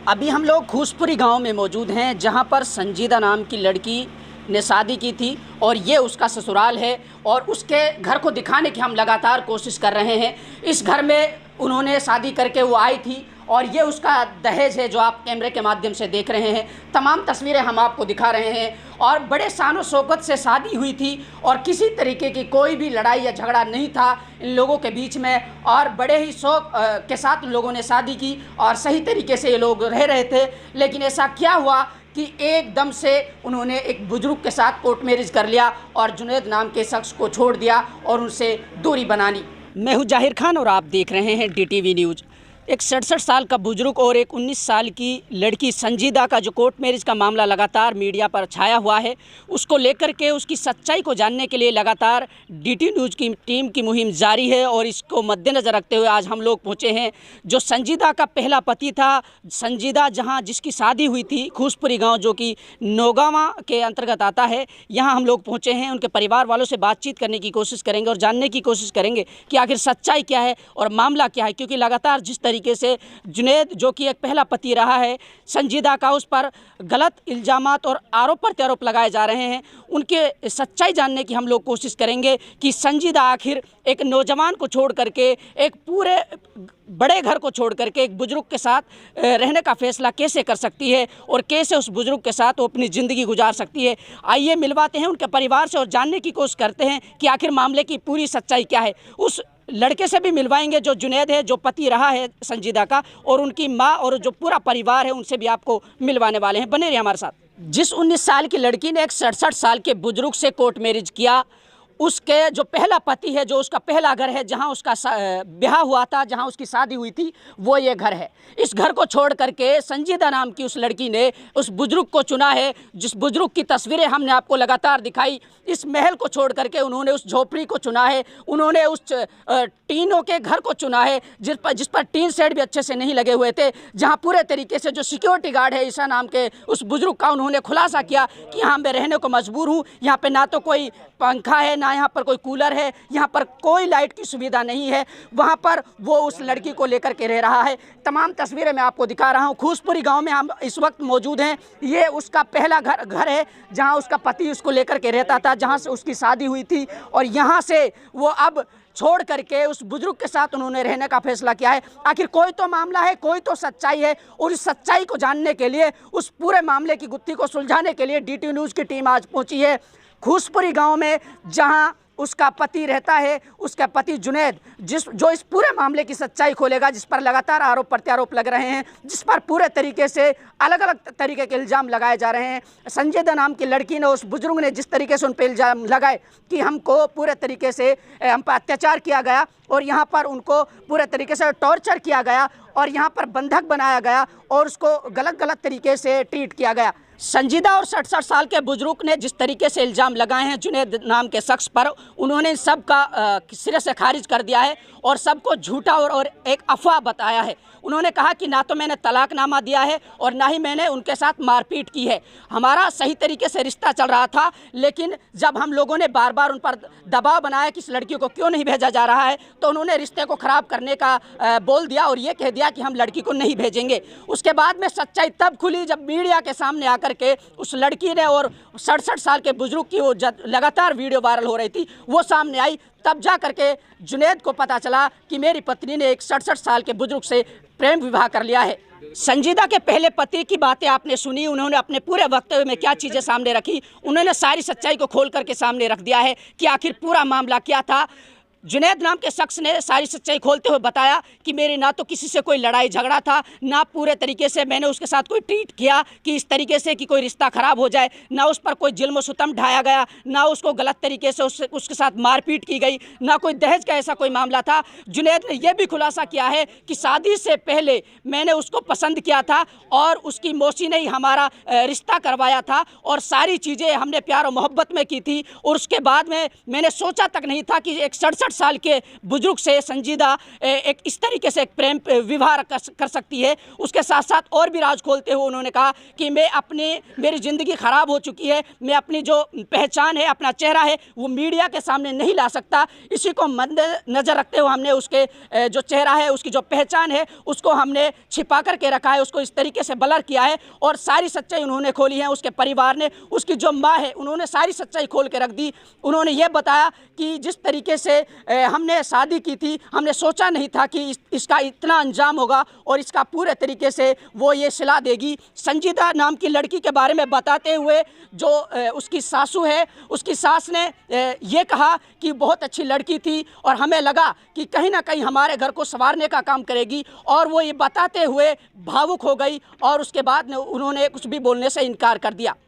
अभी हम लोग खूसपुरी गांव में मौजूद हैं, जहां पर संजीदा नाम की लड़की ने शादी की थी और ये उसका ससुराल है और उसके घर को दिखाने की हम लगातार कोशिश कर रहे हैं। इस घर में उन्होंने शादी करके वो आई थी और ये उसका दहेज है जो आप कैमरे के माध्यम से देख रहे हैं। तमाम तस्वीरें हम आपको दिखा रहे हैं और बड़े शान शौकत से शादी हुई थी और किसी तरीके की कोई भी लड़ाई या झगड़ा नहीं था इन लोगों के बीच में और बड़े ही शौक के साथ उन लोगों ने शादी की और सही तरीके से ये लोग रह रहे थे। लेकिन ऐसा क्या हुआ कि एकदम से उन्होंने एक बुजुर्ग के साथ कोर्ट मैरिज कर लिया और जुनैद नाम के शख्स को छोड़ दिया और उनसे दूरी बना ली। मैं हूं जाहिर खान और आप देख रहे हैं DTV न्यूज़। एक 67 साल का बुजुर्ग और एक 19 साल की लड़की संजीदा का जो कोर्ट मैरिज का मामला लगातार मीडिया पर छाया हुआ है, उसको लेकर के उसकी सच्चाई को जानने के लिए लगातार DT न्यूज़ की टीम की मुहिम जारी है। और इसको मद्देनज़र रखते हुए आज हम लोग पहुँचे हैं जो संजीदा का पहला पति था। संजीदा जहाँ जिसकी शादी हुई थी खूसपुरी गाँव जो कि नौगावा के अंतर्गत आता है, यहाँ हम लोग पहुँचे हैं। उनके परिवार वालों से बातचीत करने की कोशिश करेंगे और जानने की कोशिश करेंगे कि आखिर सच्चाई क्या है और मामला क्या है, क्योंकि लगातार जिस तरीके से जुनैद जो कि एक पहला पति रहा है संजीदा का, उस पर गलत इल्ज़ामात और आरोप प्रत्यारोप लगाए जा रहे हैं। उनके सच्चाई जानने की हम लोग कोशिश करेंगे कि संजीदा आखिर एक नौजवान को छोड़ करके, एक पूरे बड़े घर को छोड़ करके एक बुजुर्ग के साथ रहने का फैसला कैसे कर सकती है और कैसे उस बुजुर्ग के साथ वो अपनी ज़िंदगी गुजार सकती है। आइए मिलवाते हैं उनके परिवार से और जानने की कोशिश करते हैं कि आखिर मामले की पूरी सच्चाई क्या है। उस लड़के से भी मिलवाएंगे जो जुनैद है, जो पति रहा है संजीदा का, और उनकी माँ और जो पूरा परिवार है उनसे भी आपको मिलवाने वाले हैं। बने रहिए हमारे साथ। जिस 19 साल की लड़की ने एक 67 साल के बुजुर्ग से कोर्ट मैरिज किया, उसके जो पहला पति है, जो उसका पहला घर है, जहां उसका ब्याह हुआ था, जहां उसकी शादी हुई थी, वो ये घर है। इस घर को छोड़ करके संजीदा नाम की उस लड़की ने उस बुजुर्ग को चुना है, जिस बुजुर्ग की तस्वीरें हमने आपको लगातार दिखाई। इस महल को छोड़ करके उन्होंने उस झोपड़ी को चुना है, उन्होंने उस टीनों के घर को चुना है जिस पर टीन सेट भी अच्छे से नहीं लगे हुए थे, जहाँ पूरे तरीके से जो सिक्योरिटी गार्ड है ईसा नाम के उस बुजुर्ग का, उन्होंने खुलासा किया कि यहाँ मैं रहने को मजबूर हूँ। यहाँ पे ना तो कोई पंखा है, ना यहाँ पर कोई कूलर है, यहाँ पर कोई लाइट की सुविधा नहीं है। वहाँ पर वो उस लड़की को लेकर के रह रहा है। तमाम तस्वीरें मैं आपको दिखा रहा हूँ। खूसपुरी गांव में हम इस वक्त मौजूद हैं। ये उसका पहला घर है जहाँ उसका पति उसको लेकर के रहता था, जहाँ से उसकी शादी हुई थी और यहाँ से वो अब छोड़ करके उस बुजुर्ग के साथ उन्होंने रहने का फैसला किया है। आखिर कोई तो मामला है, कोई तो सच्चाई है और इस सच्चाई को जानने के लिए, उस पूरे मामले की गुत्थी को सुलझाने के लिए DT न्यूज़ की टीम आज पहुंची है खूसपुरी गांव में, जहां उसका पति रहता है, उसका पति जुनैद, जो इस पूरे मामले की सच्चाई खोलेगा, जिस पर लगातार आरोप प्रत्यारोप लग रहे हैं, जिस पर पूरे तरीके से अलग अलग तरीके के इल्ज़ाम लगाए जा रहे हैं। संजीदा नाम की लड़की ने, उस बुजुर्ग ने जिस तरीके से उन पर इल्ज़ाम लगाए कि हमको पूरे तरीके से हम पर अत्याचार किया गया और यहाँ पर उनको पूरे तरीके से टॉर्चर किया गया और यहाँ पर बंधक बनाया गया और उसको गलत तरीके से ट्रीट किया गया। संजीदा और 67 साल के बुजुर्ग ने जिस तरीके से इल्ज़ाम लगाए हैं जुनैद नाम के शख्स पर, उन्होंने सब का सिरे से खारिज कर दिया है और सबको झूठा और एक अफवाह बताया है। उन्होंने कहा कि ना तो मैंने तलाकनामा दिया है और ना ही मैंने उनके साथ मारपीट की है। हमारा सही तरीके से रिश्ता चल रहा था, लेकिन जब हम लोगों ने बार बार उन पर दबाव बनाया कि इस लड़की को क्यों नहीं भेजा जा रहा है, तो उन्होंने रिश्ते को ख़राब करने का बोल दिया और ये कह दिया कि हम लड़की को नहीं भेजेंगे। उसके बाद में सच्चाई तब खुली जब मीडिया के सामने आकर के उस लड़की ने और 67 साल के बुजुर्ग की वो लगातार वीडियो वायरल हो रही थी, वो सामने आई। तब जा करके जुनैद को पता चला कि मेरी पत्नी ने एक 67 साल के बुजुर्ग से प्रेम विवाह कर लिया है। संजीदा के पहले पति की बातें आपने सुनी, उन्होंने अपने पूरे वक्तव्य में क्या चीज़ें सामने रखी, उन्होंने सारी सच्चाई को खोल करके सामने रख दिया है कि आखिर पूरा मामला क्या था। जुनैद नाम के शख्स ने सारी सच्चाई खोलते हुए बताया कि मेरी ना तो किसी से कोई लड़ाई झगड़ा था, ना पूरे तरीके से मैंने उसके साथ कोई ट्रीट किया कि इस तरीके से कि कोई रिश्ता ख़राब हो जाए, ना उस पर कोई जुल्म सितम ढाया गया, ना उसको गलत तरीके से उसके साथ मारपीट की गई, ना कोई दहेज का ऐसा कोई मामला था। जुनैद ने यह भी खुलासा किया है कि शादी से पहले मैंने उसको पसंद किया था और उसकी मौसी ने ही हमारा रिश्ता करवाया था और सारी चीज़ें हमने प्यार और मोहब्बत में की थी और उसके बाद में मैंने सोचा तक नहीं था कि एक 67 साल के बुजुर्ग से संजीदा एक इस तरीके से एक प्रेम विवाह कर सकती है। उसके साथ साथ और भी राज खोलते हुए उन्होंने कहा कि मेरी ज़िंदगी ख़राब हो चुकी है, मैं अपनी जो पहचान है, अपना चेहरा है, वो मीडिया के सामने नहीं ला सकता। इसी को मद्देनज़र रखते हुए हमने उसके जो चेहरा है, उसकी जो पहचान है, उसको हमने छिपा करके रखा है, उसको इस तरीके से ब्लर किया है और सारी सच्चाई उन्होंने खोली है। उसके परिवार ने, उसकी जो माँ है, उन्होंने सारी सच्चाई खोल के रख दी। उन्होंने ये बताया कि जिस तरीके से हमने शादी की थी, हमने सोचा नहीं था कि इसका इतना अंजाम होगा और इसका पूरे तरीके से वो ये सिला देगी। संजीदा नाम की लड़की के बारे में बताते हुए जो उसकी सासू है, उसकी सास ने ये कहा कि बहुत अच्छी लड़की थी और हमें लगा कि कहीं ना कहीं हमारे घर को संवारने का काम करेगी, और वो ये बताते हुए भावुक हो गई और उसके बाद उन्होंने कुछ भी बोलने से इनकार कर दिया।